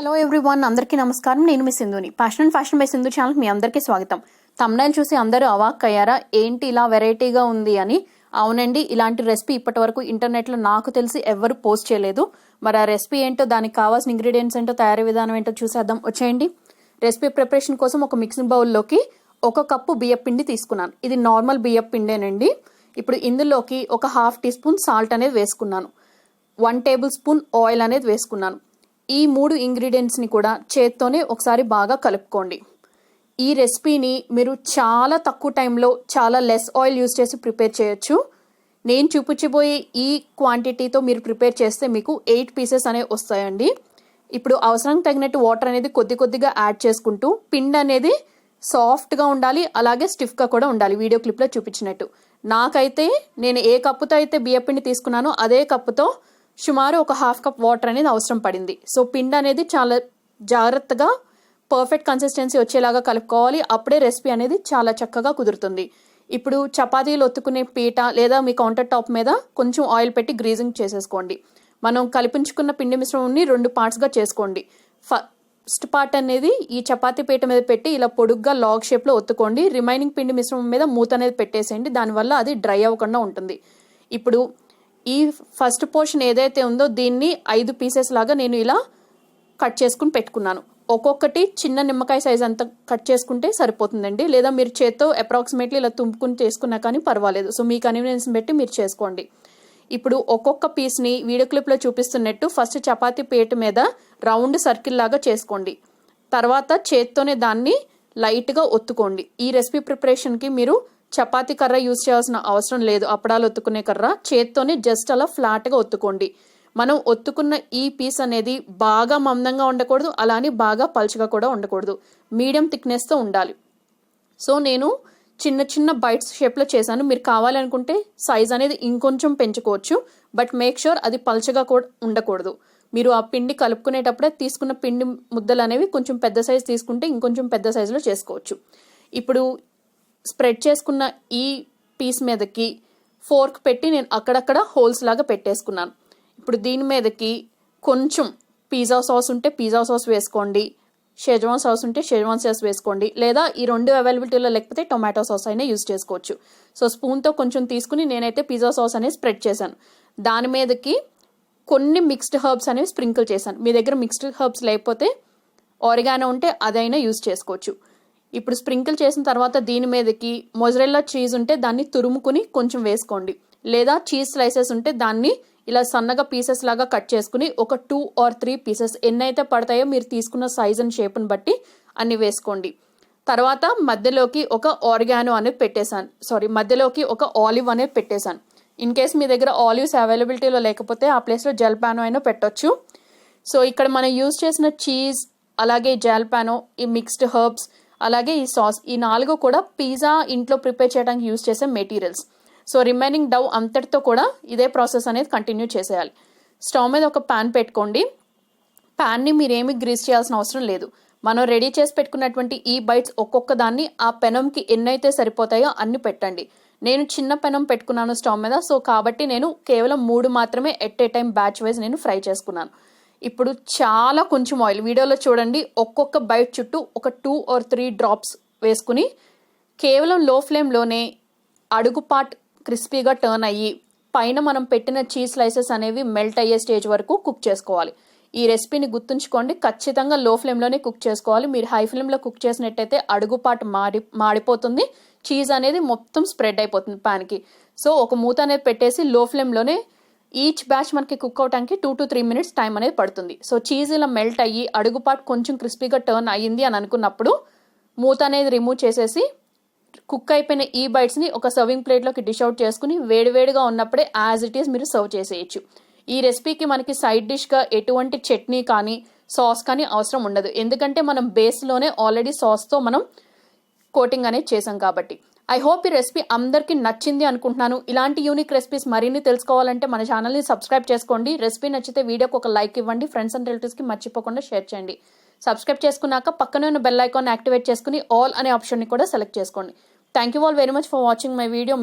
Hello everyone, అందరికీ నమస్కారం. నేను మీ సింధుని. Fashion and fashion by Sindhu channel మీ అందరికీ స్వాగతం. థంబ్నైల్ చూసి అందరూ అవాక్ అయ్యారా, ఏంటి ఇలా వెరైటీగా ఉంది అని? అవునండి, ఇలాంటి రెసిపీ ఇప్పటి వరకు ఇంటర్నెట్లో నాకు తెలిసి ఎవరు పోస్ట్ చేయలేదు. మరి ఆ రెసిపీ ఏంటో, దానికి కావాల్సిన ఇంగ్రీడియంట్స్ ఏంటో, తయారీ విధానం ఏంటో చూసేద్దాం. వచ్చేయండి. రెసిపీ ప్రిపరేషన్ కోసం ఒక మిక్సింగ్ బౌల్లోకి 1 కప్పు బియ్యం పిండి తీసుకున్నాను. ఇది నార్మల్ బియ్యం పిండేనండి. ఇప్పుడు ఇందులోకి ఒక 1/2 టీ స్పూన్ సాల్ట్ అనేది వేసుకున్నాను. 1 టేబుల్ స్పూన్ ఆయిల్ అనేది వేసుకున్నాను. ఈ 3 ఇంగ్రీడియంట్స్ని కూడా చేత్తోనే ఒకసారి బాగా కలుపుకోండి. ఈ రెసిపీని మీరు చాలా తక్కువ టైంలో చాలా లెస్ ఆయిల్ యూజ్ చేసి ప్రిపేర్ చేయొచ్చు. నేను చూపించబోయే ఈ క్వాంటిటీతో మీరు ప్రిపేర్ చేస్తే మీకు 8 పీసెస్ అనేవి వస్తాయండి. ఇప్పుడు అవసరానికి తగినట్టు వాటర్ అనేది కొద్దిగా యాడ్ చేసుకుంటూ, పిండి అనేది సాఫ్ట్గా ఉండాలి, అలాగే స్టిఫ్గా కూడా ఉండాలి. వీడియో క్లిప్లో చూపించినట్టు. నాకైతే నేను ఏ కప్పుతో అయితే బియ్యం పిండి తీసుకున్నానో అదే కప్పుతో సుమారు ఒక 1/2 కప్ వాటర్ అనేది అవసరం పడింది. సో పిండి అనేది చాలా జాగ్రత్తగా పర్ఫెక్ట్ కన్సిస్టెన్సీ వచ్చేలాగా కలుపుకోవాలి. అప్పుడే రెసిపీ అనేది చాలా చక్కగా కుదురుతుంది. ఇప్పుడు చపాతీలు ఒత్తుకునే పీట లేదా మీ కౌంటర్ టాప్ మీద కొంచెం ఆయిల్ పెట్టి గ్రీజింగ్ చేసేసుకోండి. మనం కలిపించుకున్న పిండి మిశ్రమాన్ని 2 పార్ట్స్గా చేసుకోండి. ఫస్ట్ పార్ట్ అనేది ఈ చపాతీ పీట మీద పెట్టి ఇలా పొడుగ్గా లాగ్ షేప్లో ఒత్తుకోండి. రిమైనింగ్ పిండి మిశ్రమం మీద మూత అనేది పెట్టేసేయండి. దానివల్ల అది డ్రై అవ్వకుండా ఉంటుంది. ఇప్పుడు ఈ ఫస్ట్ పోర్షన్ ఏదైతే ఉందో దీన్ని 5 పీసెస్ లాగా నేను ఇలా కట్ చేసుకుని పెట్టుకున్నాను. ఒక్కొక్కటి చిన్న నిమ్మకాయ సైజ్ అంతా కట్ చేసుకుంటే సరిపోతుందండి. లేదా మీరు చేత్తో అప్రాక్సిమేట్లీ ఇలా తుంపుకుని చేసుకున్నా కానీ పర్వాలేదు. సో మీ కన్వీనియన్స్ బట్టి మీరు చేసుకోండి. ఇప్పుడు ఒక్కొక్క పీస్ని వీడియో క్లిప్లో చూపిస్తున్నట్టు ఫస్ట్ చపాతీ పీట మీద రౌండ్ సర్కిల్ లాగా చేసుకోండి. తర్వాత చేత్తోనే దాన్ని లైట్గా ఒత్తుకోండి. ఈ రెసిపీ ప్రిపరేషన్కి మీరు చపాతీ కర్ర యూజ్ చేయాల్సిన అవసరం లేదు. అప్పడాలు ఒత్తుకునే కర్ర చేత్తోనే జస్ట్ అలా ఫ్లాట్గా ఒత్తుకోండి. మనం ఒత్తుకున్న ఈ పీస్ అనేది బాగా మందంగా ఉండకూడదు, అలానే బాగా పల్చగా కూడా ఉండకూడదు. మీడియం థిక్నెస్తో ఉండాలి. సో నేను చిన్న చిన్న బైట్స్ షేప్లో చేశాను. మీరు కావాలనుకుంటే సైజ్ అనేది ఇంకొంచెం పెంచుకోవచ్చు. బట్ మేక్ ష్యూర్ అది పల్చగా కూడా ఉండకూడదు. మీరు ఆ పిండి కలుపుకునేటప్పుడే తీసుకున్న పిండి ముద్దలు అనేవి కొంచెం పెద్ద సైజు తీసుకుంటే ఇంకొంచెం పెద్ద సైజులో చేసుకోవచ్చు. ఇప్పుడు స్ప్రెడ్ చేసుకున్న ఈ పీస్ మీదకి ఫోర్క్ పెట్టి నేను అక్కడక్కడ హోల్స్ లాగా పెట్టేసుకున్నాను. ఇప్పుడు దీని మీదకి కొంచెం పిజ్జా సాస్ ఉంటే పిజ్జా సాస్ వేసుకోండి, షెజ్వాన్ సాస్ ఉంటే షెజ్వాన్ సాస్ వేసుకోండి, లేదా ఈ 2 అవైలబిలిటీలో లేకపోతే టొమాటో సాస్ అయినా యూజ్ చేసుకోవచ్చు. సో స్పూన్తో కొంచెం తీసుకుని నేనైతే పిజ్జా సాస్ అనేది స్ప్రెడ్ చేశాను. దాని మీదకి కొన్ని మిక్స్డ్ హర్బ్స్ అనేవి స్ప్రింకిల్ చేశాను. మీ దగ్గర మిక్స్డ్ హర్బ్స్ లేకపోతే ఆరిగానో ఉంటే అదైనా యూజ్ చేసుకోవచ్చు. ఇప్పుడు స్ప్రింకిల్ చేసిన తర్వాత దీని మీదకి మొజరెల్లా చీజ్ ఉంటే దాన్ని తురుముకుని కొంచెం వేసుకోండి, లేదా చీజ్ స్లైసెస్ ఉంటే దాన్ని ఇలా సన్నగా పీసెస్ లాగా కట్ చేసుకుని ఒక 2 or 3 పీసెస్ ఎన్నైతే పడతాయో మీరు తీసుకున్న సైజ్ అండ్ షేప్ని బట్టి అన్ని వేసుకోండి. తర్వాత మధ్యలోకి ఒక ఆరిగానో అనేది పెట్టేశాను. మధ్యలోకి ఒక ఆలివ్ అనేది పెట్టేశాను. ఇన్ కేస్ మీ దగ్గర ఆలివ్స్ అవైలబిలిటీలో లేకపోతే ఆ ప్లేస్లో జల్పానో అయినా పెట్టొచ్చు. సో ఇక్కడ మనం యూజ్ చేసిన చీజ్, అలాగే జల్పానో, ఈ మిక్స్డ్ హర్బ్స్, అలాగే ఈ సాస్, ఈ 4 కూడా పిజ్జా ఇంట్లో ప్రిపేర్ చేయడానికి యూజ్ చేసే మెటీరియల్స్. సో రిమైనింగ్ డవ్ అంతటితో కూడా ఇదే ప్రాసెస్ అనేది కంటిన్యూ చేసేయాలి. స్టవ్ మీద ఒక ప్యాన్ పెట్టుకోండి. ప్యాన్ని మీరేమి గ్రీస్ చేయాల్సిన అవసరం లేదు. మనం రెడీ చేసి పెట్టుకున్నటువంటి ఈ బైట్స్ ఒక్కొక్క దాన్ని ఆ పెనంకి ఎన్నైతే సరిపోతాయో అన్ని పెట్టండి. నేను చిన్న పెనం పెట్టుకున్నాను స్టవ్ మీద. సో కాబట్టి నేను కేవలం 3 మాత్రమే at a time batch wise నేను ఫ్రై చేసుకున్నాను. ఇప్పుడు చాలా కొంచెం ఆయిల్, వీడియోలో చూడండి, ఒక్కొక్క బైట్ చుట్టూ ఒక 2 or 3 డ్రాప్స్ వేసుకుని కేవలం లో ఫ్లేమ్లోనే అడుగు పార్ట్ క్రిస్పీగా టర్న్ అయ్యి పైన మనం పెట్టిన చీజ్ స్లైసెస్ అనేవి మెల్ట్ అయ్యే స్టేజ్ వరకు కుక్ చేసుకోవాలి. ఈ రెసిపీని గుర్తుంచుకోండి, ఖచ్చితంగా లో ఫ్లేమ్లోనే కుక్ చేసుకోవాలి. మీరు హై ఫ్లేమ్లో కుక్ చేసినట్టయితే అడుగు పార్ట్ మాడిపోతుంది, చీజ్ అనేది మొత్తం స్ప్రెడ్ అయిపోతుంది ప్యాన్కి. సో ఒక మూత అనేది పెట్టేసి లో ఫ్లేమ్లోనే ఈచ్ బ్యాచ్ మనకి కుక్ అవడానికి 2 to 3 minutes టైం అనేది పడుతుంది. సో చీజ్ ఇలా మెల్ట్ అయ్యి అడుగు పార్ట్ కొంచెం క్రిస్పీగా టర్న్ అయ్యింది అని అనుకున్నప్పుడు మూత అనేది రిమూవ్ చేసేసి కుక్ అయిపోయిన ఈ బైట్స్ని ఒక సర్వింగ్ ప్లేట్లోకి డిష్ అవుట్ చేసుకుని వేడివేడిగా ఉన్నప్పుడే యాజ్ ఇట్ ఈస్ మీరు సర్వ్ చేసేయచ్చు. ఈ రెసిపీకి మనకి సైడ్ డిష్గా ఎటువంటి చట్నీ కానీ సాస్ కానీ అవసరం ఉండదు. ఎందుకంటే మనం బేస్లోనే ఆల్రెడీ సాస్తో మనం కోటింగ్ అనేది చేసాం కాబట్టి. ఐ హోప్ ఈ రెసిపీ అందరికీ నచ్చింది అనుకుంటున్నాను. ఇలాంటి యూనిక్ రెసిపీస్ మరిన్ని తెలుసుకోవాలంటే మన ఛానల్ని సబ్స్క్రైబ్ చేసుకోండి. రెసిపీ నచ్చితే వీడియోకి ఒక లైక్ ఇవ్వండి. ఫ్రెండ్స్ అండ్ రిలేటివ్స్కి మర్చిపోకుండా షేర్ చేయండి. సబ్స్క్రైబ్ చేసుకున్నాక పక్కనే ఉన్న బెల్ ఐకాన్ యాక్టివేట్ చేసుకుని ఆల్ అనే ఆప్షన్ని కూడా సెలెక్ట్ చేసుకోండి. Thank you all very much for watching my video.